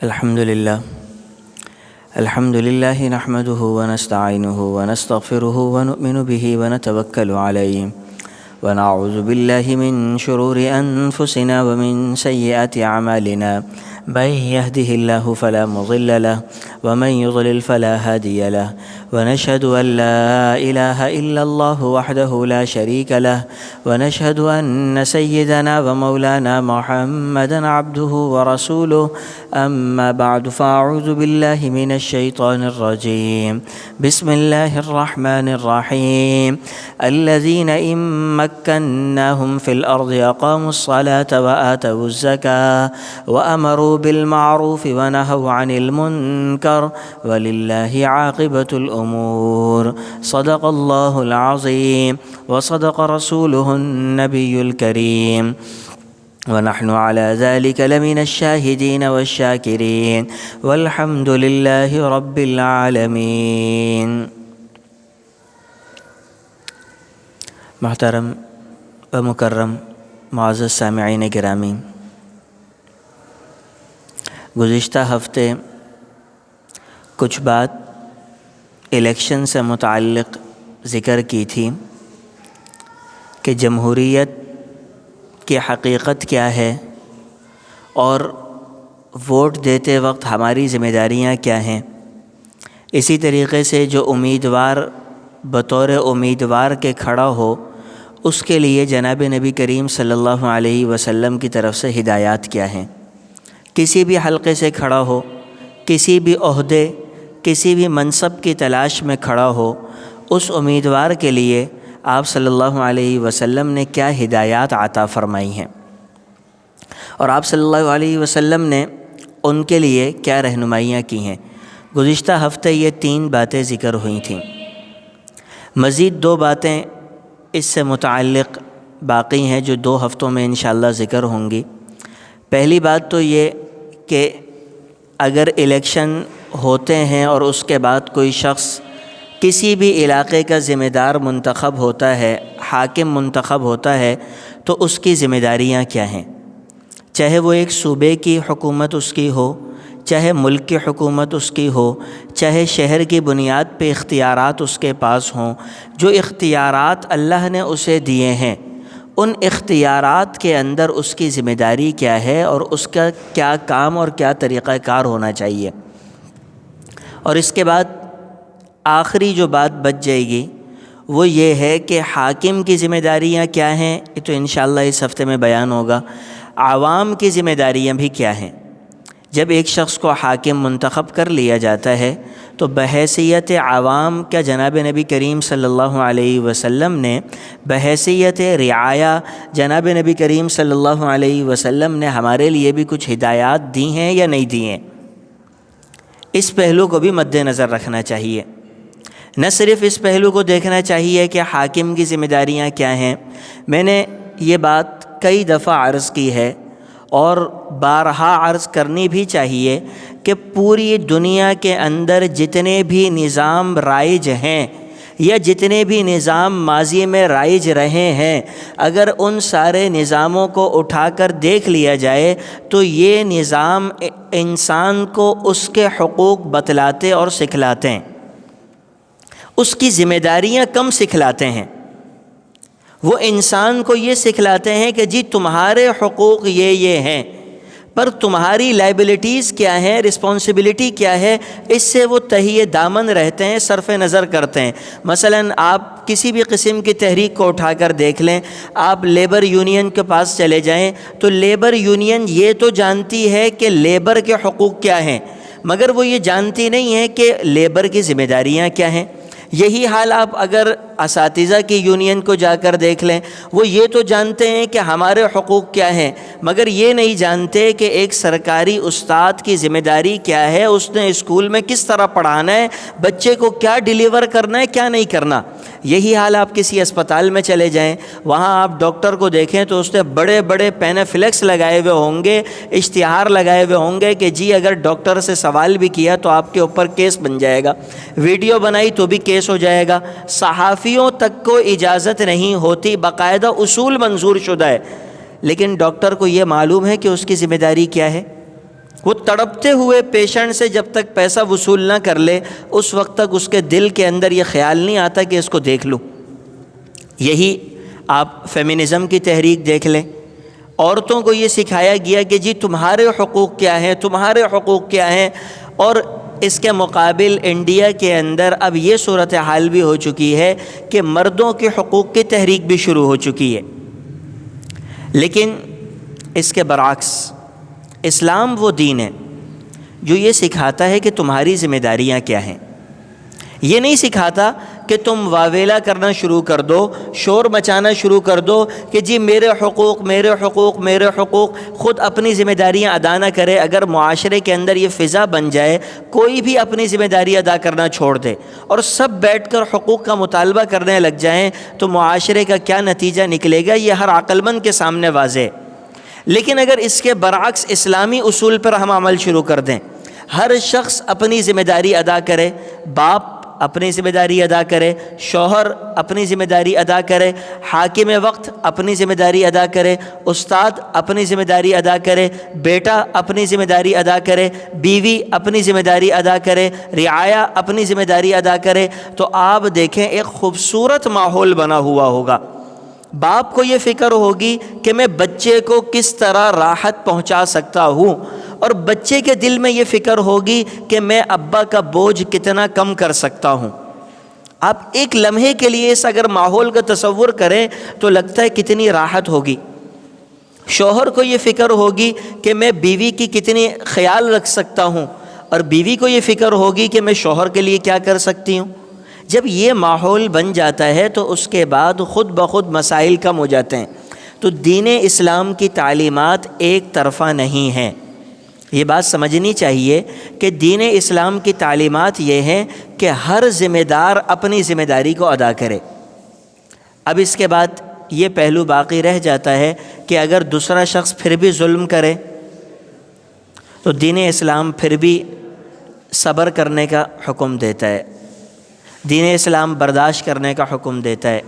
الحمد لله نحمده ونستعينه ونستغفره ونؤمن به ونتوكل عليه ونعوذ بالله من شرور أنفسنا ومن سيئات أعمالنا. من يهده الله فلا مضل له ومن يضلل فلا هادي له، ونشهد أن لا إله إلا الله وحده لا شريك له، ونشهد أن سيدنا ومولانا محمدا عبده ورسوله. أما بعد، فأعوذ بالله من الشيطان الرجيم. بسم الله الرحمن الرحيم. الذين إن مكناهم في الأرض أقاموا الصلاة وآتوا الزكاة وأمروا بالمعروف ونهوا عن المنكر ولله عاقبة الأمور. صدق الله العظيم وصدق رسوله النبي الكريم، ونحن على ذلك لمن الشاهدين والشاكرين، والحمد لله رب العالمين. محترم و مکرم معزز سامعین گرامی، گزشتہ ہفتے کچھ بات الیکشن سے متعلق ذکر کی تھی کہ جمہوریت کی حقیقت کیا ہے اور ووٹ دیتے وقت ہماری ذمہ داریاں کیا ہیں. اسی طریقے سے جو امیدوار بطور امیدوار کے کھڑا ہو، اس کے لیے جناب نبی کریم صلی اللہ علیہ وسلم کی طرف سے ہدایات کیا ہیں. کسی بھی حلقے سے کھڑا ہو، کسی بھی عہدے، کسی بھی منصب کی تلاش میں کھڑا ہو، اس امیدوار کے لیے آپ صلی اللہ علیہ وسلم نے کیا ہدایات عطا فرمائی ہیں، اور آپ صلی اللہ علیہ وسلم نے ان کے لیے کیا رہنمائیاں کی ہیں. گزشتہ ہفتے یہ 3 باتیں ذکر ہوئی تھیں. مزید 2 باتیں اس سے متعلق باقی ہیں جو 2 ہفتوں میں انشاءاللہ ذکر ہوں گی. پہلی بات تو یہ کہ اگر الیکشن ہوتے ہیں اور اس کے بعد کوئی شخص کسی بھی علاقے کا ذمہ دار منتخب ہوتا ہے، حاکم منتخب ہوتا ہے، تو اس کی ذمہ داریاں کیا ہیں. چاہے وہ ایک صوبے کی حکومت اس کی ہو، چاہے ملک کی حکومت اس کی ہو، چاہے شہر کی بنیاد پہ اختیارات اس کے پاس ہوں. جو اختیارات اللہ نے اسے دیے ہیں، ان اختیارات کے اندر اس کی ذمہ داری کیا ہے اور اس کا کیا کام اور کیا طریقہ کار ہونا چاہیے. اور اس کے بعد آخری جو بات بچ جائے گی وہ یہ ہے کہ حاکم کی ذمہ داریاں کیا ہیں، یہ تو انشاءاللہ اس ہفتے میں بیان ہوگا. عوام کی ذمہ داریاں بھی کیا ہیں. جب ایک شخص کو حاکم منتخب کر لیا جاتا ہے تو بحیثیت عوام کیا جناب نبی کریم صلی اللہ علیہ وسلم نے بحیثیت رعایا جناب نبی کریم صلی اللہ علیہ وسلم نے ہمارے لیے بھی کچھ ہدایات دی ہیں یا نہیں دی ہیں. اس پہلو کو بھی مد نظر رکھنا چاہیے. نہ صرف اس پہلو کو دیکھنا چاہیے کہ حاکم کی ذمہ داریاں کیا ہیں. میں نے یہ بات کئی دفعہ عرض کی ہے اور بارہا عرض کرنی بھی چاہیے کہ پوری دنیا کے اندر جتنے بھی نظام رائج ہیں یا جتنے بھی نظام ماضی میں رائج رہے ہیں، اگر ان سارے نظاموں کو اٹھا کر دیکھ لیا جائے تو یہ نظام انسان کو اس کے حقوق بتلاتے اور سکھلاتے ہیں، اس کی ذمہ داریاں کم سکھلاتے ہیں. وہ انسان کو یہ سکھلاتے ہیں کہ جی تمہارے حقوق یہ ہیں، پر تمہاری لائبلٹیز کیا ہیں، رسپانسبلٹی کیا ہے، اس سے وہ تہیہ دامن رہتے ہیں، صرف نظر کرتے ہیں. مثلا آپ کسی بھی قسم کی تحریک کو اٹھا کر دیکھ لیں، آپ لیبر یونین کے پاس چلے جائیں تو لیبر یونین یہ تو جانتی ہے کہ لیبر کے حقوق کیا ہیں، مگر وہ یہ جانتی نہیں ہے کہ لیبر کی ذمہ داریاں کیا ہیں. یہی حال آپ اگر اساتذہ کی یونین کو جا کر دیکھ لیں، وہ یہ تو جانتے ہیں کہ ہمارے حقوق کیا ہیں، مگر یہ نہیں جانتے کہ ایک سرکاری استاد کی ذمہ داری کیا ہے، اس نے اسکول میں کس طرح پڑھانا ہے، بچے کو کیا ڈیلیور کرنا ہے، کیا نہیں کرنا. یہی حال آپ کسی اسپتال میں چلے جائیں، وہاں آپ ڈاکٹر کو دیکھیں تو اس نے بڑے بڑے پینافلیکس لگائے ہوئے ہوں گے، اشتہار لگائے ہوئے ہوں گے کہ جی اگر ڈاکٹر سے سوال بھی کیا تو آپ کے اوپر کیس بن جائے گا، ویڈیو بنائی تو بھی کیس ہو جائے گا. صحافیوں تک کو اجازت نہیں ہوتی، باقاعدہ اصول منظور شدہ ہے، لیکن ڈاکٹر کو یہ معلوم ہے کہ اس کی ذمہ داری کیا ہے. وہ تڑپتے ہوئے پیشنٹ سے جب تک پیسہ وصول نہ کر لے اس وقت تک اس کے دل کے اندر یہ خیال نہیں آتا کہ اس کو دیکھ لوں۔ یہی آپ فیمنزم کی تحریک دیکھ لیں، عورتوں کو یہ سکھایا گیا کہ جی تمہارے حقوق کیا ہیں، تمہارے حقوق کیا ہیں، اور اس کے مقابل انڈیا کے اندر اب یہ صورتحال بھی ہو چکی ہے کہ مردوں کے حقوق کی تحریک بھی شروع ہو چکی ہے۔ لیکن اس کے برعکس اسلام وہ دین ہے جو یہ سکھاتا ہے کہ تمہاری ذمہ داریاں کیا ہیں۔ یہ نہیں سکھاتا کہ تم واویلا کرنا شروع کر دو، شور مچانا شروع کر دو کہ جی میرے حقوق میرے حقوق میرے حقوق، خود اپنی ذمہ داریاں ادا نہ کرے۔ اگر معاشرے کے اندر یہ فضا بن جائے، کوئی بھی اپنی ذمہ داری ادا کرنا چھوڑ دے اور سب بیٹھ کر حقوق کا مطالبہ کرنے لگ جائیں، تو معاشرے کا کیا نتیجہ نکلے گا یہ ہر عقل مند کے سامنے واضح ہے۔ لیکن اگر اس کے برعکس اسلامی اصول پر ہم عمل شروع کر دیں، ہر شخص اپنی ذمہ داری ادا کرے، باپ اپنی ذمہ داری ادا کرے، شوہر اپنی ذمہ داری ادا کرے، حاکم وقت اپنی ذمہ داری ادا کرے، استاد اپنی ذمہ داری ادا کرے، بیٹا اپنی ذمہ داری ادا کرے، بیوی اپنی ذمہ داری ادا کرے، رعایا اپنی ذمہ داری ادا کرے، تو آپ دیکھیں ایک خوبصورت ماحول بنا ہوا ہوگا۔ باپ کو یہ فکر ہوگی کہ میں بچے کو کس طرح راحت پہنچا سکتا ہوں، اور بچے کے دل میں یہ فکر ہوگی کہ میں ابا کا بوجھ کتنا کم کر سکتا ہوں۔ آپ ایک لمحے کے لیے اس اگر ماحول کا تصور کریں تو لگتا ہے کتنی راحت ہوگی۔ شوہر کو یہ فکر ہوگی کہ میں بیوی کی کتنی خیال رکھ سکتا ہوں، اور بیوی کو یہ فکر ہوگی کہ میں شوہر کے لیے کیا کر سکتی ہوں۔ جب یہ ماحول بن جاتا ہے تو اس کے بعد خود بخود مسائل کم ہو جاتے ہیں۔ تو دین اسلام کی تعلیمات ایک طرفہ نہیں ہیں، یہ بات سمجھنی چاہیے کہ دین اسلام کی تعلیمات یہ ہیں کہ ہر ذمہ دار اپنی ذمہ داری کو ادا کرے۔ اب اس کے بعد یہ پہلو باقی رہ جاتا ہے کہ اگر دوسرا شخص پھر بھی ظلم کرے تو دین اسلام پھر بھی صبر کرنے کا حکم دیتا ہے، دین اسلام برداشت کرنے کا حکم دیتا ہے،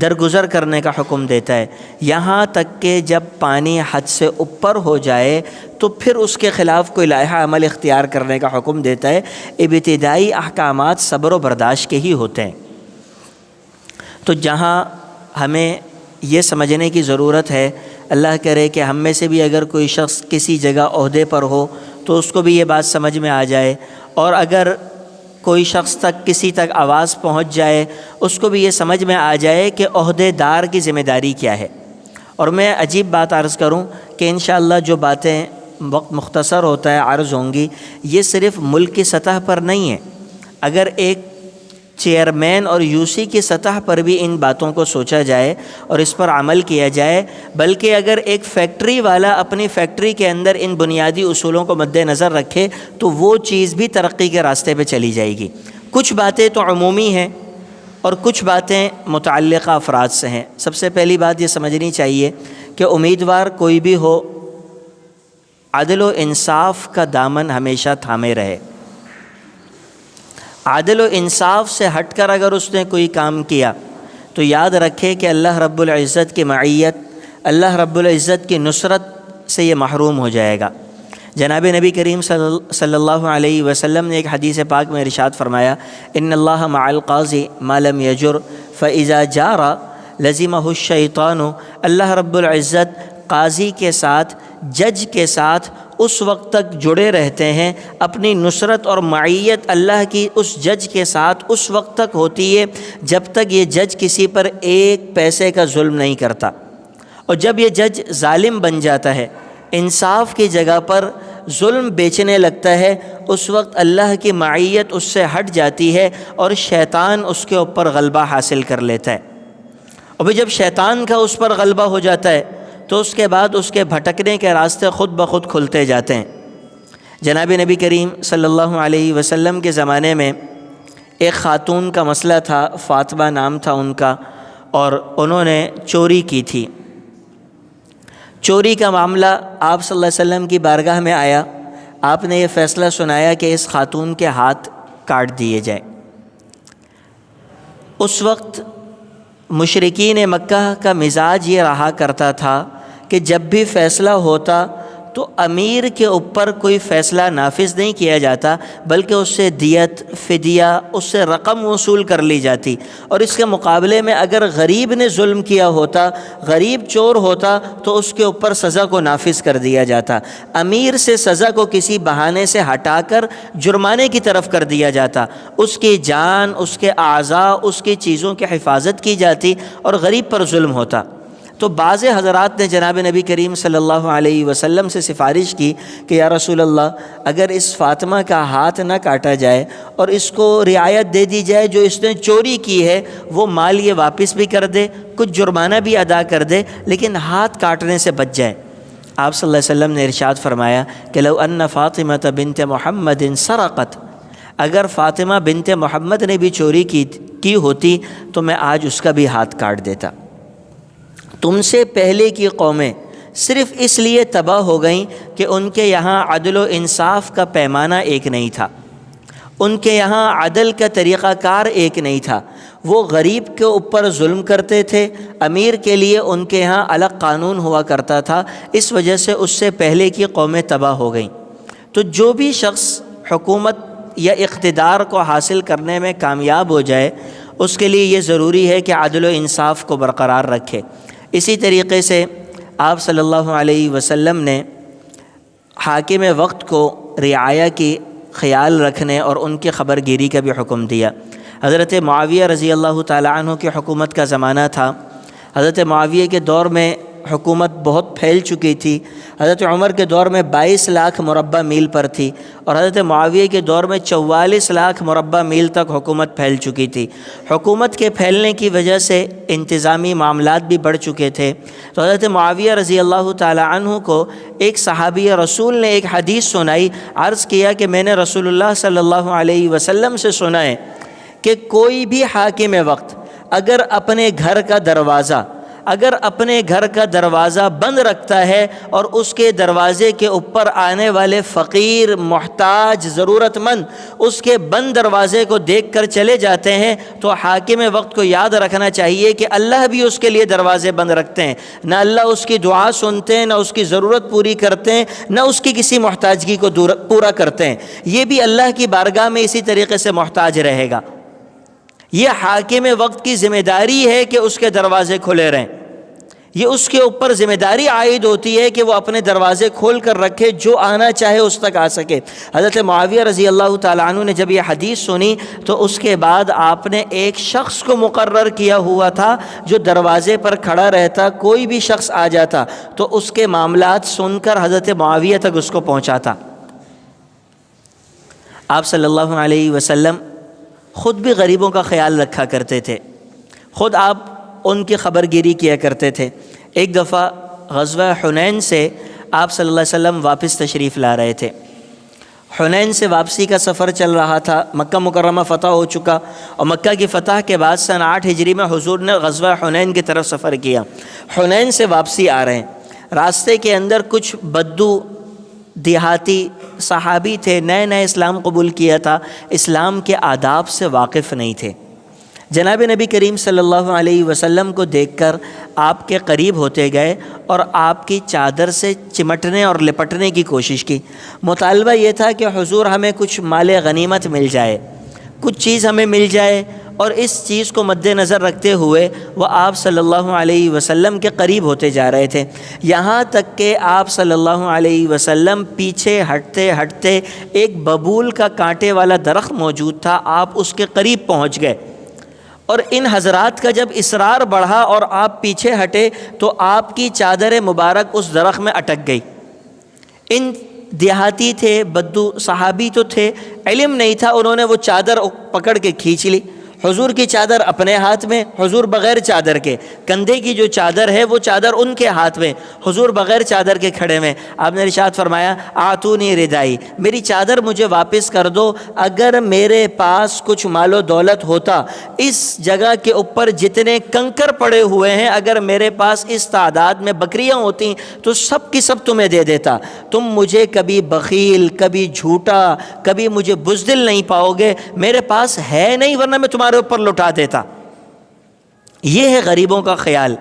درگزر کرنے کا حکم دیتا ہے، یہاں تک کہ جب پانی حد سے اوپر ہو جائے تو پھر اس کے خلاف کوئی لائحہ عمل اختیار کرنے کا حکم دیتا ہے۔ ابتدائی احکامات صبر و برداشت کے ہی ہوتے ہیں۔ تو جہاں ہمیں یہ سمجھنے کی ضرورت ہے، اللہ کرے کہ ہم میں سے بھی اگر کوئی شخص کسی جگہ عہدے پر ہو تو اس کو بھی یہ بات سمجھ میں آ جائے، اور اگر کوئی شخص تک کسی تک آواز پہنچ جائے اس کو بھی یہ سمجھ میں آ جائے کہ عہدے دار کی ذمہ داری کیا ہے۔ اور میں عجیب بات عرض کروں کہ انشاءاللہ جو باتیں وقت مختصر ہوتا ہے عرض ہوں گی، یہ صرف ملک کی سطح پر نہیں ہے، اگر ایک چیئرمین اور یو سی کی سطح پر بھی ان باتوں کو سوچا جائے اور اس پر عمل کیا جائے، بلکہ اگر ایک فیکٹری والا اپنی فیکٹری کے اندر ان بنیادی اصولوں کو مد نظر رکھے تو وہ چیز بھی ترقی کے راستے پہ چلی جائے گی۔ کچھ باتیں تو عمومی ہیں اور کچھ باتیں متعلقہ افراد سے ہیں۔ سب سے پہلی بات یہ سمجھنی چاہیے کہ امیدوار کوئی بھی ہو، عدل و انصاف کا دامن ہمیشہ تھامے رہے۔ عدل و انصاف سے ہٹ کر اگر اس نے کوئی کام کیا تو یاد رکھے کہ اللہ رب العزت کی معیت، اللہ رب العزت کی نصرت سے یہ محروم ہو جائے گا۔ جناب نبی کریم صلی اللہ علیہ وسلم نے ایک حدیث پاک میں ارشاد فرمایا، ان اللہ مع القاضی ما لم یجر فاذا جار لزمہ الشیطان۔ اللہ رب العزت قاضی کے ساتھ، جج کے ساتھ اس وقت تک جڑے رہتے ہیں، اپنی نصرت اور معیت اللہ کی اس جج کے ساتھ اس وقت تک ہوتی ہے جب تک یہ جج کسی پر ایک پیسے کا ظلم نہیں کرتا۔ اور جب یہ جج ظالم بن جاتا ہے، انصاف کی جگہ پر ظلم بیچنے لگتا ہے، اس وقت اللہ کی معیت اس سے ہٹ جاتی ہے اور شیطان اس کے اوپر غلبہ حاصل کر لیتا ہے۔ اور جب شیطان کا اس پر غلبہ ہو جاتا ہے تو اس کے بعد اس کے بھٹکنے کے راستے خود بخود کھلتے جاتے ہیں۔ جناب نبی کریم صلی اللہ علیہ وسلم کے زمانے میں ایک خاتون کا مسئلہ تھا، فاطمہ نام تھا ان کا، اور انہوں نے چوری کی تھی۔ چوری کا معاملہ آپ صلی اللہ علیہ وسلم کی بارگاہ میں آیا، آپ نے یہ فیصلہ سنایا کہ اس خاتون کے ہاتھ کاٹ دیے جائیں۔ اس وقت مشرکین مکہ کا مزاج یہ رہا کرتا تھا کہ جب بھی فیصلہ ہوتا تو امیر کے اوپر کوئی فیصلہ نافذ نہیں کیا جاتا، بلکہ اس سے دیت، فدیہ، اس سے رقم وصول کر لی جاتی۔ اور اس کے مقابلے میں اگر غریب نے ظلم کیا ہوتا، غریب چور ہوتا، تو اس کے اوپر سزا کو نافذ کر دیا جاتا۔ امیر سے سزا کو کسی بہانے سے ہٹا کر جرمانے کی طرف کر دیا جاتا، اس کی جان، اس کے اعضاء، اس کی چیزوں کی حفاظت کی جاتی، اور غریب پر ظلم ہوتا۔ تو بعض حضرات نے جناب نبی کریم صلی اللہ علیہ وسلم سے سفارش کی کہ یا رسول اللہ، اگر اس فاطمہ کا ہاتھ نہ کاٹا جائے اور اس کو رعایت دے دی جائے، جو اس نے چوری کی ہے وہ مال یہ واپس بھی کر دے، کچھ جرمانہ بھی ادا کر دے، لیکن ہاتھ کاٹنے سے بچ جائے۔ آپ صلی اللہ علیہ وسلم نے ارشاد فرمایا کہ لو ان فاطمہ بنت محمد سرقت، اگر فاطمہ بنت محمد نے بھی چوری کی ہوتی تو میں آج اس کا بھی ہاتھ کاٹ دیتا۔ تم سے پہلے کی قومیں صرف اس لیے تباہ ہو گئیں کہ ان کے یہاں عدل و انصاف کا پیمانہ ایک نہیں تھا، ان کے یہاں عدل کا طریقہ کار ایک نہیں تھا۔ وہ غریب کے اوپر ظلم کرتے تھے، امیر کے لیے ان کے یہاں الگ قانون ہوا کرتا تھا، اس وجہ سے اس سے پہلے کی قومیں تباہ ہو گئیں۔ تو جو بھی شخص حکومت یا اقتدار کو حاصل کرنے میں کامیاب ہو جائے، اس کے لیے یہ ضروری ہے کہ عدل و انصاف کو برقرار رکھے۔ اسی طریقے سے آپ صلی اللہ علیہ وسلم نے حاکم وقت کو رعایا کی خیال رکھنے اور ان کی خبر گیری کا بھی حکم دیا۔ حضرت معاویہ رضی اللہ تعالیٰ عنہ کی حکومت کا زمانہ تھا۔ حضرت معاویہ کے دور میں حکومت بہت پھیل چکی تھی۔ حضرت عمر کے دور میں 22 لاکھ مربع میل پر تھی، اور حضرت معاویہ کے دور میں 44 لاکھ مربع میل تک حکومت پھیل چکی تھی۔ حکومت کے پھیلنے کی وجہ سے انتظامی معاملات بھی بڑھ چکے تھے۔ تو حضرت معاویہ رضی اللہ تعالی عنہ کو ایک صحابی رسول نے ایک حدیث سنائی، عرض کیا کہ میں نے رسول اللہ صلی اللہ علیہ وسلم سے سنا ہے کہ کوئی بھی حاکم وقت اگر اپنے گھر کا دروازہ بند رکھتا ہے اور اس کے دروازے کے اوپر آنے والے فقیر، محتاج، ضرورت مند اس کے بند دروازے کو دیکھ کر چلے جاتے ہیں، تو حاکم وقت کو یاد رکھنا چاہیے کہ اللہ بھی اس کے لیے دروازے بند رکھتے ہیں۔ نہ اللہ اس کی دعا سنتے ہیں، نہ اس کی ضرورت پوری کرتے ہیں، نہ اس کی کسی محتاجگی کو پورا کرتے ہیں۔ یہ بھی اللہ کی بارگاہ میں اسی طریقے سے محتاج رہے گا۔ یہ حاکم وقت کی ذمہ داری ہے کہ اس کے دروازے کھلے رہیں۔ یہ اس کے اوپر ذمہ داری عائد ہوتی ہے کہ وہ اپنے دروازے کھول کر رکھے، جو آنا چاہے اس تک آ سکے۔ حضرت معاویہ رضی اللہ تعالیٰ عنہ نے جب یہ حدیث سنی تو اس کے بعد آپ نے ایک شخص کو مقرر کیا ہوا تھا جو دروازے پر کھڑا رہتا، کوئی بھی شخص آ جاتا تو اس کے معاملات سن کر حضرت معاویہ تک اس کو پہنچاتا۔ آپ صلی اللہ علیہ وسلم خود بھی غریبوں کا خیال رکھا کرتے تھے، خود آپ ان کی خبر گیری کیا کرتے تھے۔ ایک دفعہ غزوہ حنین سے آپ صلی اللہ علیہ وسلم واپس تشریف لا رہے تھے۔ حنین سے واپسی کا سفر چل رہا تھا، مکہ مکرمہ فتح ہو چکا، اور مکہ کی فتح کے بعد سن 8 ہجری میں حضور نے غزوہ حنین کی طرف سفر کیا۔ حنین سے واپسی آ رہے ہیں، راستے کے اندر کچھ بدو دیہاتی صحابی تھے، نئے نئے اسلام قبول کیا تھا، اسلام کے آداب سے واقف نہیں تھے۔ جناب نبی کریم صلی اللہ علیہ وسلم کو دیکھ کر آپ کے قریب ہوتے گئے اور آپ کی چادر سے چمٹنے اور لپٹنے کی کوشش کی۔ مطالبہ یہ تھا کہ حضور ہمیں کچھ مال غنیمت مل جائے، کچھ چیز ہمیں مل جائے، اور اس چیز کو مد نظر رکھتے ہوئے وہ آپ صلی اللہ علیہ وسلم کے قریب ہوتے جا رہے تھے، یہاں تک کہ آپ صلی اللہ علیہ وسلم پیچھے ہٹتے ہٹتے ایک ببول کا کانٹے والا درخت موجود تھا، آپ اس کے قریب پہنچ گئے، اور ان حضرات کا جب اصرار بڑھا اور آپ پیچھے ہٹے تو آپ کی چادر مبارک اس درخت میں اٹک گئی۔ ان دیہاتی تھے، بدو صحابی تو تھے، علم نہیں تھا، انہوں نے وہ چادر پکڑ کے کھینچ لی۔ حضور کی چادر اپنے ہاتھ میں، حضور بغیر چادر کے، کندھے کی جو چادر ہے وہ چادر ان کے ہاتھ میں، حضور بغیر چادر کے کھڑے میں۔ آپ نے ارشاد فرمایا آتونی ردائی، میری چادر مجھے واپس کر دو، اگر میرے پاس کچھ مال و دولت ہوتا، اس جگہ کے اوپر جتنے کنکر پڑے ہوئے ہیں اگر میرے پاس اس تعداد میں بکریاں ہوتی تو سب کی سب تمہیں دے دیتا، تم مجھے کبھی بخیل، کبھی جھوٹا، کبھی مجھے بزدل نہیں پاؤ گے، میرے پاس ہے نہیں ورنہ میں تمہارے اوپر لٹا دیتا۔ یہ ہے غریبوں کا خیال،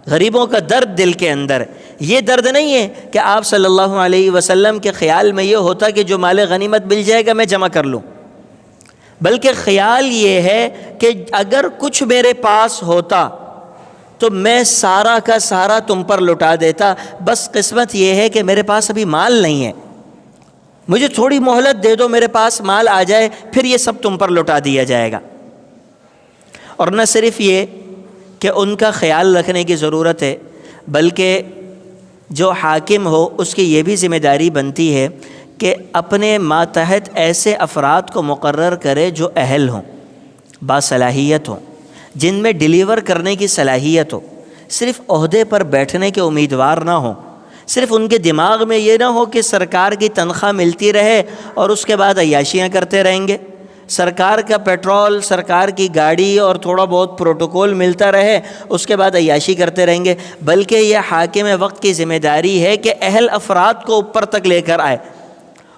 غریبوں کا درد دل کے اندر، یہ درد نہیں ہے کہ آپ صلی اللہ علیہ وسلم کے خیال میں یہ ہوتا کہ جو مال غنیمت مل جائے گا میں جمع کر لوں، بلکہ خیال یہ ہے کہ اگر کچھ میرے پاس ہوتا تو میں سارا کا سارا تم پر لٹا دیتا، بس قسمت یہ ہے کہ میرے پاس ابھی مال نہیں ہے، مجھے تھوڑی مہلت دے دو، میرے پاس مال آ جائے پھر یہ سب تم پر لٹا دیا جائے گا۔ اور نہ صرف یہ کہ ان کا خیال رکھنے کی ضرورت ہے، بلکہ جو حاکم ہو اس کی یہ بھی ذمہ داری بنتی ہے کہ اپنے ماتحت ایسے افراد کو مقرر کرے جو اہل ہوں، باصلاحیت ہوں، جن میں ڈیلیور کرنے کی صلاحیت ہو، صرف عہدے پر بیٹھنے کے امیدوار نہ ہوں، صرف ان کے دماغ میں یہ نہ ہو کہ سرکار کی تنخواہ ملتی رہے اور اس کے بعد عیاشیاں کرتے رہیں گے، سرکار کا پیٹرول، سرکار کی گاڑی اور تھوڑا بہت پروٹوکول ملتا رہے، اس کے بعد عیاشی کرتے رہیں گے، بلکہ یہ حاکم وقت کی ذمہ داری ہے کہ اہل افراد کو اوپر تک لے کر آئے،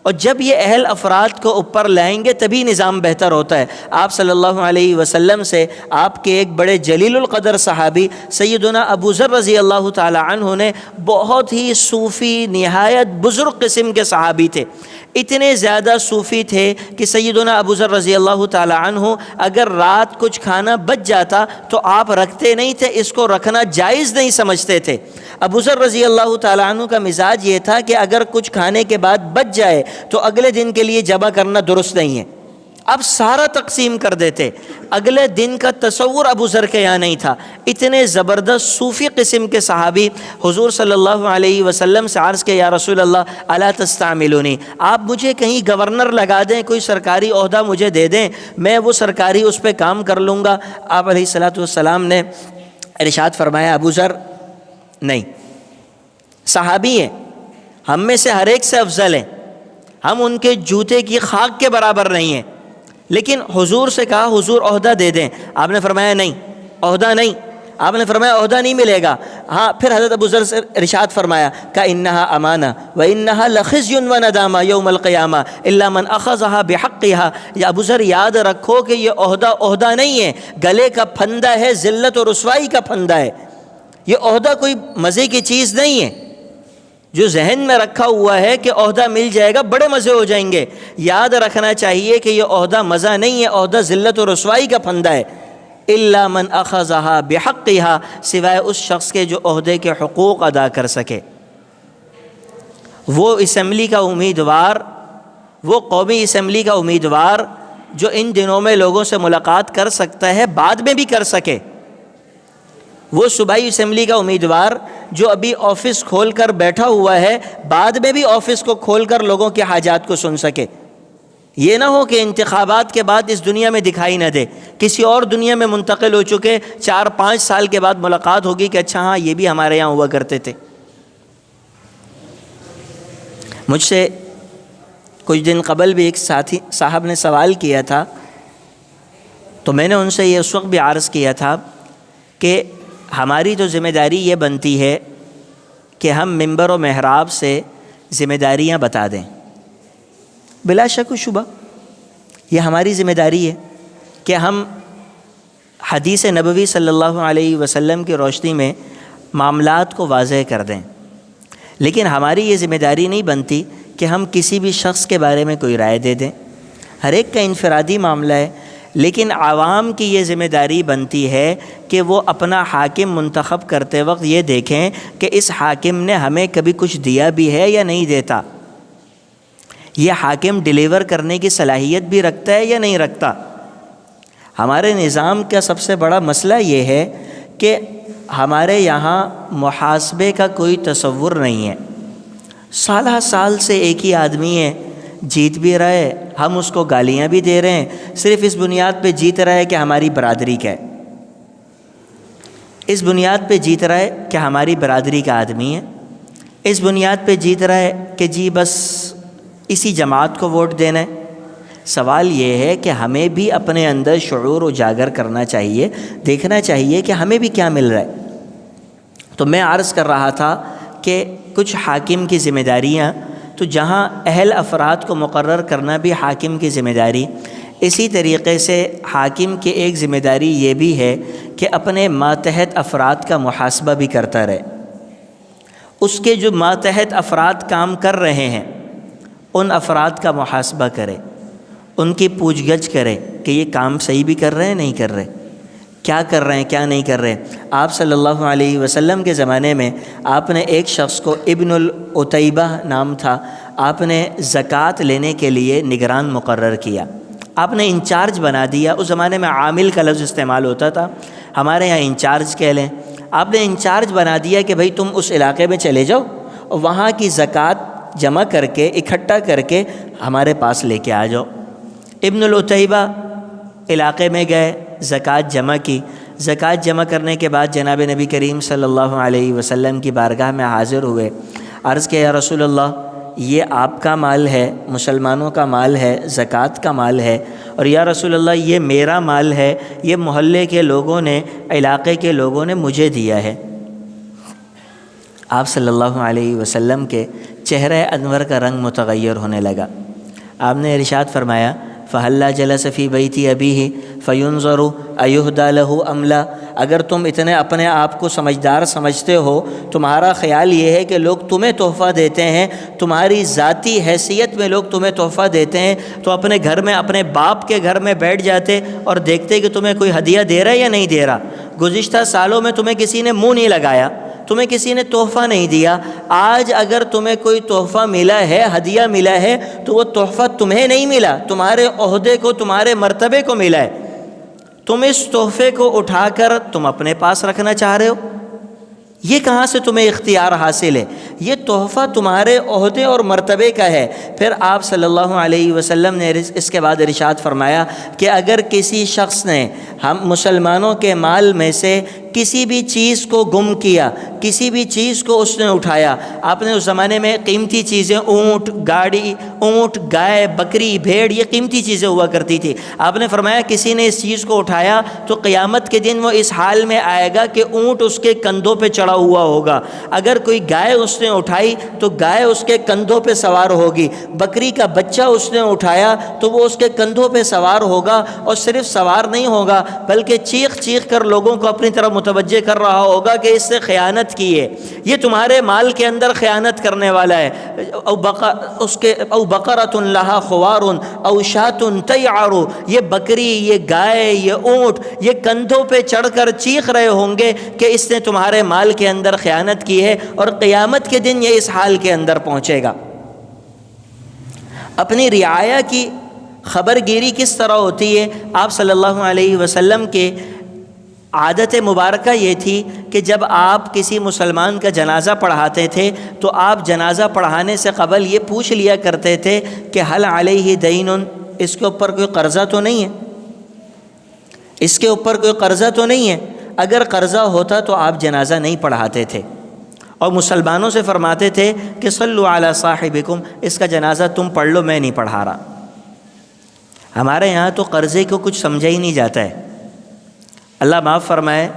اور جب یہ اہل افراد کو اوپر لائیں گے تبھی نظام بہتر ہوتا ہے۔ آپ صلی اللہ علیہ وسلم سے آپ کے ایک بڑے جلیل القدر صحابی سیدنا ابو ذر رضی اللہ تعالی عنہ نے، بہت ہی صوفی، نہایت بزرگ قسم کے صحابی تھے، اتنے زیادہ صوفی تھے کہ سیدنا ابو ذر رضی اللہ تعالی عنہ اگر رات کچھ کھانا بچ جاتا تو آپ رکھتے نہیں تھے، اس کو رکھنا جائز نہیں سمجھتے تھے۔ ابو ذر رضی اللہ تعالی عنہ کا مزاج یہ تھا کہ اگر کچھ کھانے کے بعد بچ جائے تو اگلے دن کے لیے جمع کرنا درست نہیں ہے، اب سارا تقسیم کر دیتے، اگلے دن کا تصور ابو ذر کے یہاں نہیں تھا۔ اتنے زبردست صوفی قسم کے صحابی حضور صلی اللہ علیہ وسلم سے عرض کہ یا رسول اللہ الا تستعملونی، آپ مجھے کہیں گورنر لگا دیں، کوئی سرکاری عہدہ مجھے دے دیں، میں وہ سرکاری اس پہ کام کر لوں گا۔ آپ علیہ الصلوۃ والسلام نے ارشاد فرمایا ابو ذر نہیں، صحابی ہیں، ہم میں سے ہر ایک سے افضل ہیں، ہم ان کے جوتے کی خاک کے برابر نہیں ہیں، لیکن حضور سے کہا حضور عہدہ دے دیں، آپ نے فرمایا نہیں، عہدہ نہیں، آپ نے فرمایا عہدہ نہیں ملے گا۔ ہاں پھر حضرت ابو ذر سے ارشاد فرمایا کہ انہا امانہ و انہا لخزی و ندامہ یوم القیامہ الا من اخذها بحقها، یا ابو ذر یاد رکھو کہ یہ عہدہ نہیں ہے، گلے کا پھندا ہے، ذلت و رسوائی کا پھندا ہے، یہ عہدہ کوئی مزے کی چیز نہیں ہے۔ جو ذہن میں رکھا ہوا ہے کہ عہدہ مل جائے گا بڑے مزے ہو جائیں گے، یاد رکھنا چاہیے کہ یہ عہدہ مزہ نہیں ہے، عہدہ ذلت و رسوائی کا پھندا ہے۔ الا من اخذها بحقها، سوائے اس شخص کے جو عہدے کے حقوق ادا کر سکے۔ وہ اسمبلی کا امیدوار، وہ قومی اسمبلی کا امیدوار جو ان دنوں میں لوگوں سے ملاقات کر سکتا ہے، بعد میں بھی کر سکے، وہ صوبائی اسمبلی کا امیدوار جو ابھی آفس کھول کر بیٹھا ہوا ہے، بعد میں بھی آفس کو کھول کر لوگوں کے حاجات کو سن سکے۔ یہ نہ ہو کہ انتخابات کے بعد اس دنیا میں دکھائی نہ دے، کسی اور دنیا میں منتقل ہو چکے، 4-5 سال کے بعد ملاقات ہوگی کہ اچھا ہاں یہ بھی ہمارے یہاں ہوا کرتے تھے۔ مجھ سے کچھ دن قبل بھی ایک ساتھی صاحب نے سوال کیا تھا، تو میں نے ان سے یہ اس وقت بھی عرض کیا تھا کہ ہماری تو ذمہ داری یہ بنتی ہے کہ ہم ممبر و محراب سے ذمہ داریاں بتا دیں، بلا شک و شبہ یہ ہماری ذمہ داری ہے کہ ہم حدیث نبوی صلی اللہ علیہ وسلم کی روشنی میں معاملات کو واضح کر دیں، لیکن ہماری یہ ذمہ داری نہیں بنتی کہ ہم کسی بھی شخص کے بارے میں کوئی رائے دے دیں، ہر ایک کا انفرادی معاملہ ہے، لیکن عوام کی یہ ذمہ داری بنتی ہے کہ وہ اپنا حاکم منتخب کرتے وقت یہ دیکھیں کہ اس حاکم نے ہمیں کبھی کچھ دیا بھی ہے یا نہیں دیتا، یہ حاکم ڈیلیور کرنے کی صلاحیت بھی رکھتا ہے یا نہیں رکھتا۔ ہمارے نظام کا سب سے بڑا مسئلہ یہ ہے کہ ہمارے یہاں محاسبے کا کوئی تصور نہیں ہے، سالہ سال سے ایک ہی آدمی ہے، جیت بھی رہا ہے، ہم اس کو گالیاں بھی دے رہے ہیں، صرف اس بنیاد پہ جیت رہا ہے کہ ہماری برادری کا ہے، اس بنیاد پہ جیت رہا ہے کہ ہماری برادری کا آدمی ہے، اس بنیاد پہ جیت رہا ہے کہ جی بس اسی جماعت کو ووٹ دینا ہے۔ سوال یہ ہے کہ ہمیں بھی اپنے اندر شعور اجاگر کرنا چاہیے، دیکھنا چاہیے کہ ہمیں بھی کیا مل رہا ہے۔ تو میں عرض کر رہا تھا کہ کچھ حاکم کی ذمہ داریاں، تو جہاں اہل افراد کو مقرر کرنا بھی حاکم کی ذمہ داری، اسی طریقے سے حاکم کی ایک ذمہ داری یہ بھی ہے کہ اپنے ماتحت افراد کا محاسبہ بھی کرتا رہے، اس کے جو ماتحت افراد کام کر رہے ہیں ان افراد کا محاسبہ کرے، ان کی پوچھ گچھ کرے کہ یہ کام صحیح بھی کر رہے ہیں نہیں کر رہے، کیا کر رہے ہیں کیا نہیں کر رہے۔ آپ صلی اللہ علیہ وسلم کے زمانے میں آپ نے ایک شخص کو، ابن العتیبہ نام تھا، آپ نے زکوٰۃ لینے کے لیے نگران مقرر کیا، آپ نے انچارج بنا دیا۔ اس زمانے میں عامل کا لفظ استعمال ہوتا تھا، ہمارے یہاں انچارج کہہ لیں۔ آپ نے انچارج بنا دیا کہ بھئی تم اس علاقے میں چلے جاؤ اور وہاں کی زکوٰۃ جمع کر کے، اکٹھا کر کے ہمارے پاس لے کے آ جاؤ۔ ابن العتیبہ علاقے میں گئے، زکوٰۃ جمع کی۔ زکوٰۃ جمع کرنے کے بعد جناب نبی کریم صلی اللہ علیہ وسلم کی بارگاہ میں حاضر ہوئے، عرض کیا یا رسول اللہ یہ آپ کا مال ہے، مسلمانوں کا مال ہے، زکوٰۃ کا مال ہے، اور یا رسول اللہ یہ میرا مال ہے، یہ محلے کے لوگوں نے، علاقے کے لوگوں نے مجھے دیا ہے۔ آپ صلی اللہ علیہ وسلم کے چہرہ انور کا رنگ متغیر ہونے لگا۔ آپ نے ارشاد فرمایا فَهَلَّا جَلَسَ فِي بَيْتِ أَبِيهِ فَيُنظَرُ أَيُهْدَىٰ لَهُ أَمْ لَا۔ اگر تم اتنے اپنے آپ کو سمجھدار سمجھتے ہو، تمہارا خیال یہ ہے کہ لوگ تمہیں تحفہ دیتے ہیں، تمہاری ذاتی حیثیت میں لوگ تمہیں تحفہ دیتے ہیں، تو اپنے گھر میں، اپنے باپ کے گھر میں بیٹھ جاتے اور دیکھتے کہ تمہیں کوئی ہدیہ دے رہا ہے یا نہیں دے رہا۔ گزشتہ سالوں میں تمہیں کسی نے منہ نہیں لگایا، تمہیں کسی نے تحفہ نہیں دیا، آج اگر تمہیں کوئی تحفہ ملا ہے، ہدیہ ملا ہے، تو وہ تحفہ تمہیں نہیں ملا، تمہارے عہدے کو، تمہارے مرتبے کو ملا ہے۔ تم اس تحفے کو اٹھا کر تم اپنے پاس رکھنا چاہ رہے ہو، یہ کہاں سے تمہیں اختیار حاصل ہے؟ یہ تحفہ تمہارے عہدے اور مرتبے کا ہے۔ پھر آپ صلی اللہ علیہ وسلم نے اس کے بعد ارشاد فرمایا کہ اگر کسی شخص نے ہم مسلمانوں کے مال میں سے کسی بھی چیز کو گم کیا، کسی بھی چیز کو اس نے اٹھایا، آپ نے اس زمانے میں قیمتی چیزیں، اونٹ، گاڑی، اونٹ، گائے، بکری، بھیڑ، یہ قیمتی چیزیں ہوا کرتی تھی، آپ نے فرمایا کسی نے اس چیز کو اٹھایا تو قیامت کے دن وہ اس حال میں آئے گا کہ اونٹ اس کے کندھوں پہ چڑھا ہوا ہوگا، اگر کوئی گائے اس نے اٹھائی تو گائے اس کے کندھوں پہ سوار ہوگی، بکری کا بچہ اس نے اٹھایا تو وہ اس کے کندھوں پہ سوار ہوگا، اور صرف سوار نہیں ہوگا بلکہ چیخ چیخ کر لوگوں کو اپنی طرف متوجہ کر رہا ہوگا کہ اس سے خیانت کی ہے، یہ تمہارے مال کے اندر خیانت کرنے والا ہے۔ او بقرۃ لہا خوار او شاۃ تیعر، یہ بکری، یہ گائے، یہ اونٹ، یہ کندھوں پہ چڑھ کر چیخ رہے ہوں گے کہ اس نے تمہارے مال کے اندر خیانت کی ہے، اور قیامت کے دن یہ اس حال کے اندر پہنچے گا۔ اپنی رعایا کی خبر گیری کس طرح ہوتی ہے؟ آپ صلی اللہ علیہ وسلم کے عادت مبارکہ یہ تھی کہ جب آپ کسی مسلمان کا جنازہ پڑھاتے تھے تو آپ جنازہ پڑھانے سے قبل یہ پوچھ لیا کرتے تھے کہ حل علیہ دین، اس کے اوپر کوئی قرضہ تو نہیں ہے، اس کے اوپر کوئی قرضہ تو نہیں ہے۔ اگر قرضہ ہوتا تو آپ جنازہ نہیں پڑھاتے تھے، اور مسلمانوں سے فرماتے تھے کہ صلوا علی صاحبکم، اس کا جنازہ تم پڑھ لو، میں نہیں پڑھا رہا۔ ہمارے یہاں تو قرضے کو کچھ سمجھا ہی نہیں جاتا ہے، اللہ معاف فرمائے،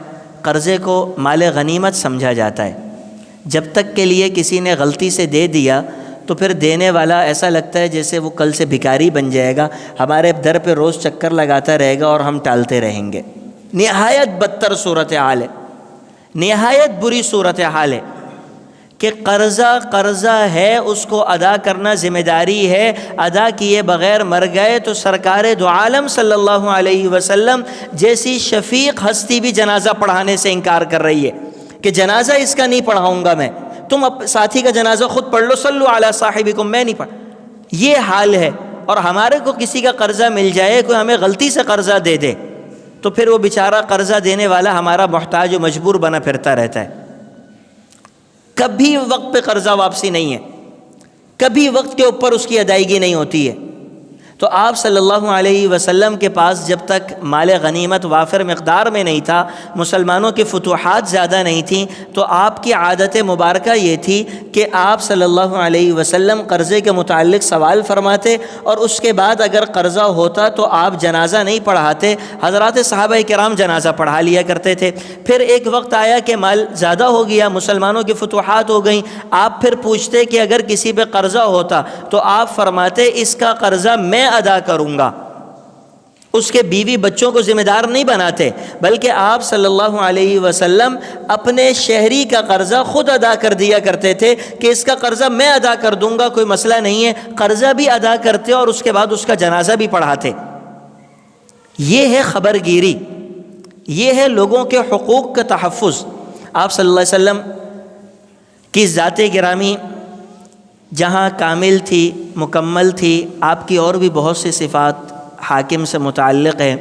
قرضے کو مال غنیمت سمجھا جاتا ہے۔ جب تک کے لیے کسی نے غلطی سے دے دیا تو پھر دینے والا ایسا لگتا ہے جیسے وہ کل سے بھکاری بن جائے گا، ہمارے در پہ روز چکر لگاتا رہے گا اور ہم ٹالتے رہیں گے۔ نہایت بدتر صورتحال ہے، نہایت بری صورتحال ہے کہ قرضہ ہے، اس کو ادا کرنا ذمہ داری ہے، ادا کیے بغیر مر گئے تو سرکار دو عالم صلی اللہ علیہ وسلم جیسی شفیق ہستی بھی جنازہ پڑھانے سے انکار کر رہی ہے کہ جنازہ اس کا نہیں پڑھاؤں گا میں، تم ساتھی کا جنازہ خود پڑھ لو، صلو علی صاحبکم، میں نہیں پڑھ۔ یہ حال ہے۔ اور ہمارے کو کسی کا قرضہ مل جائے، کوئی ہمیں غلطی سے قرضہ دے دے تو پھر وہ بیچارہ قرضہ دینے والا ہمارا محتاج و مجبور بنا پھرتا رہتا ہے، کبھی وقت پہ قرضہ واپسی نہیں ہے، کبھی وقت کے اوپر اس کی ادائیگی نہیں ہوتی ہے۔ تو آپ صلی اللہ علیہ وسلم کے پاس جب تک مال غنیمت وافر مقدار میں نہیں تھا، مسلمانوں کی فتوحات زیادہ نہیں تھیں، تو آپ کی عادت مبارکہ یہ تھی کہ آپ صلی اللہ علیہ وسلم قرضے کے متعلق سوال فرماتے، اور اس کے بعد اگر قرضہ ہوتا تو آپ جنازہ نہیں پڑھاتے، حضرات صحابہ کرام جنازہ پڑھا لیا کرتے تھے۔ پھر ایک وقت آیا کہ مال زیادہ ہو گیا، مسلمانوں کی فتوحات ہو گئیں، آپ پھر پوچھتے کہ اگر کسی پہ قرضہ ہوتا تو آپ فرماتے اس کا قرضہ میں ادا کروں گا، اس کے بیوی بچوں کو ذمہ دار نہیں بناتے، بلکہ آپ صلی اللہ علیہ وسلم اپنے شہری کا قرضہ خود ادا کر دیا کرتے تھے کہ اس کا قرضہ میں ادا کر دوں گا، کوئی مسئلہ نہیں ہے، قرضہ بھی ادا کرتے اور اس کے بعد اس کا جنازہ بھی پڑھاتے۔ یہ ہے خبر گیری، یہ ہے لوگوں کے حقوق کا تحفظ۔ آپ صلی اللہ علیہ وسلم کی ذات گرامی جہاں کامل تھی، مکمل تھی، آپ کی اور بھی بہت سی صفات حاکم سے متعلق ہے۔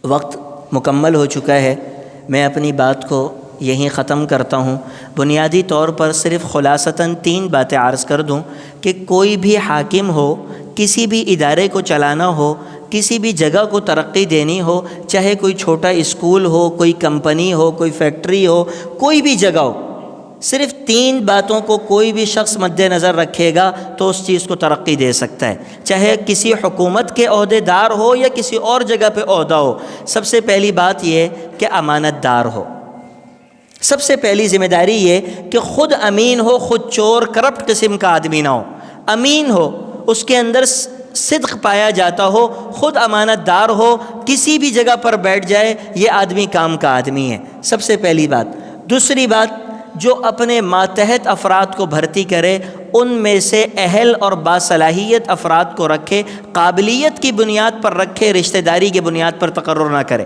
وقت مکمل ہو چکا ہے، میں اپنی بات کو یہیں ختم کرتا ہوں۔ بنیادی طور پر صرف خلاصتاً 3 باتیں عرض کر دوں کہ کوئی بھی حاکم ہو، کسی بھی ادارے کو چلانا ہو، کسی بھی جگہ کو ترقی دینی ہو، چاہے کوئی چھوٹا اسکول ہو، کوئی کمپنی ہو، کوئی فیکٹری ہو، کوئی بھی جگہ ہو، صرف 3 باتوں کو کوئی بھی شخص مد نظر رکھے گا تو اس چیز کو ترقی دے سکتا ہے، چاہے کسی حکومت کے عہدے دار ہو یا کسی اور جگہ پہ عہدہ ہو۔ سب سے پہلی بات یہ کہ امانت دار ہو، سب سے پہلی ذمہ داری یہ کہ خود امین ہو، خود چور کرپٹ قسم کا آدمی نہ ہو، امین ہو، اس کے اندر صدق پایا جاتا ہو، خود امانت دار ہو، کسی بھی جگہ پر بیٹھ جائے یہ آدمی کام کا آدمی ہے، سب سے پہلی بات۔ دوسری بات، جو اپنے ماتحت افراد کو بھرتی کرے ان میں سے اہل اور باصلاحیت افراد کو رکھے، قابلیت کی بنیاد پر رکھے، رشتہ داری کی بنیاد پر تقرر نہ کرے۔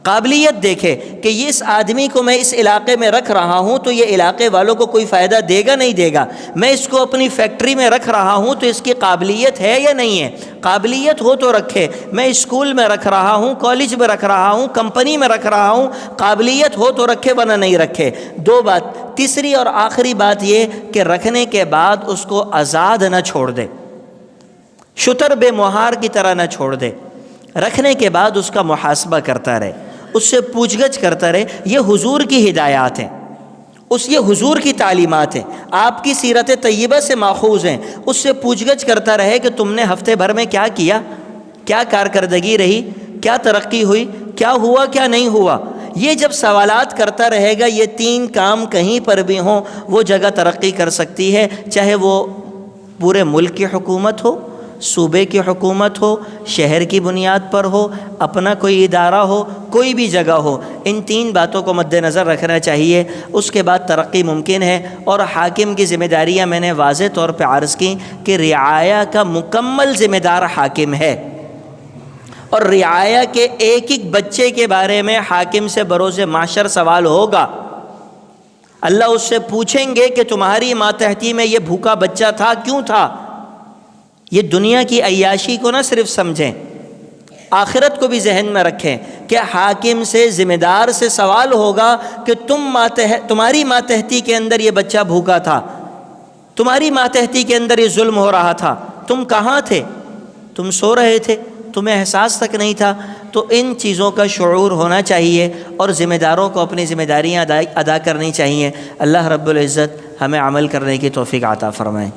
قابلیت دیکھے کہ یہ اس آدمی کو میں اس علاقے میں رکھ رہا ہوں تو یہ علاقے والوں کو کوئی فائدہ دے گا نہیں دے گا، میں اس کو اپنی فیکٹری میں رکھ رہا ہوں تو اس کی قابلیت ہے یا نہیں ہے، قابلیت ہو تو رکھے، میں اسکول میں رکھ رہا ہوں، کالج میں رکھ رہا ہوں، کمپنی میں رکھ رہا ہوں، قابلیت ہو تو رکھے ورنہ نہیں رکھے۔ 2 بات۔ تیسری اور آخری بات یہ کہ رکھنے کے بعد اس کو آزاد نہ چھوڑ دے، شتر بے مہار کی طرح نہ چھوڑ دے، رکھنے کے بعد اس کا محاسبہ کرتا رہے، اس سے پوچھ گچھ کرتا رہے۔ یہ حضور کی ہدایات ہیں، یہ حضور کی تعلیمات ہیں، آپ کی سیرت طیبہ سے ماخوذ ہیں، اس سے پوچھ گچھ کرتا رہے کہ تم نے ہفتے بھر میں کیا کیا، کیا کارکردگی رہی، کیا ترقی ہوئی، کیا ہوا کیا نہیں ہوا۔ یہ جب سوالات کرتا رہے گا، یہ 3 کام کہیں پر بھی ہوں وہ جگہ ترقی کر سکتی ہے، چاہے وہ پورے ملک کی حکومت ہو، صوبے کی حکومت ہو، شہر کی بنیاد پر ہو، اپنا کوئی ادارہ ہو، کوئی بھی جگہ ہو۔ ان 3 باتوں کو مد نظر رکھنا چاہیے، اس کے بعد ترقی ممکن ہے۔ اور حاکم کی ذمہ داریاں میں نے واضح طور پہ عرض کی کہ رعایا کا مکمل ذمہ دار حاکم ہے، اور رعایا کے ایک ایک بچے کے بارے میں حاکم سے بروز محشر سوال ہوگا۔ اللہ اس سے پوچھیں گے کہ تمہاری ماتحتی میں یہ بھوکا بچہ تھا، کیوں تھا؟ یہ دنیا کی عیاشی کو نہ صرف سمجھیں، آخرت کو بھی ذہن میں رکھیں کہ حاکم سے، ذمہ دار سے سوال ہوگا کہ تمہاری ماتحتی کے اندر یہ بچہ بھوکا تھا، تمہاری ماتحتی کے اندر یہ ظلم ہو رہا تھا، تم کہاں تھے؟ تم سو رہے تھے، تمہیں احساس تک نہیں تھا۔ تو ان چیزوں کا شعور ہونا چاہیے اور ذمہ داروں کو اپنی ذمہ داریاں ادا کرنی چاہیے۔ اللہ رب العزت ہمیں عمل کرنے کی توفیق عطا فرمائے۔